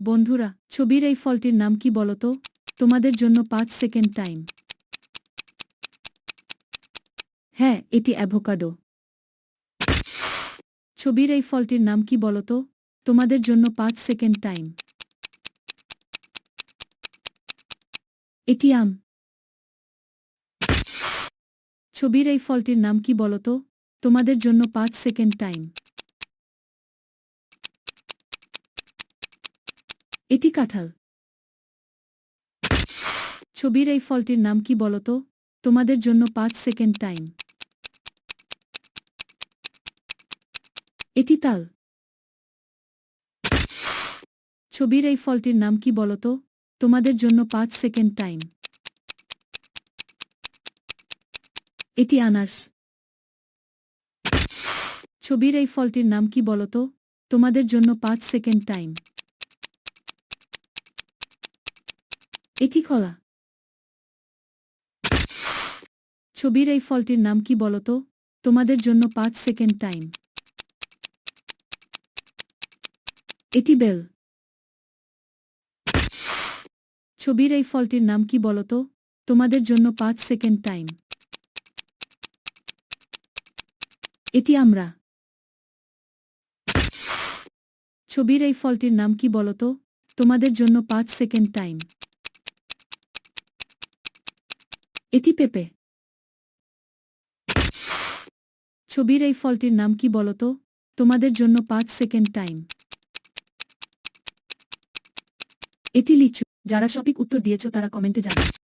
বন্ধুরা, ছবির এই ফলটির নাম কি বলতো? তোমাদের জন্য 5 সেকেন্ড টাইম। হ্যাঁ, এটি অ্যাভোকাডো। ছবির এই ফলটির নাম কি বলতো? তোমাদের জন্য 5 সেকেন্ড টাইম। এটি আম। ছবির এই ফলটির নাম কি বলতো? তোমাদের জন্য 5 সেকেন্ড টাইম। এটি কাঁঠাল। ছবির এই ফলটির নাম কি বলতো? তোমাদের জন্য 5 সেকেন্ড টাইম। এটি তাল। ছবির এই ফলটির নাম কি বলতো? তোমাদের জন্য 5 সেকেন্ড টাইম। এটি আনারস। ছবির এই ফলটির নাম কি বলতো? তোমাদের জন্য 5 সেকেন্ড টাইম। এটি কলা। ছবির এই ফলটির নাম কি বলতো? তোমাদের জন্য 5 সেকেন্ড টাইম। এটি বেল। ছবির এই ফলটির নাম কি বলতো? তোমাদের জন্য 5 সেকেন্ড টাইম। এটি আমড়া। ছবির এই ফলটির নাম কি বলতো? তোমাদের জন্য 5 সেকেন্ড টাইম। এটি পেঁপে। ছবির এই ফলটির নাম কি বলতো? তোমাদের জন্য 5 সেকেন্ড টাইম। এটি লিচু। যারা সঠিক উত্তর দিয়েছো তারা কমেন্টে জানাও।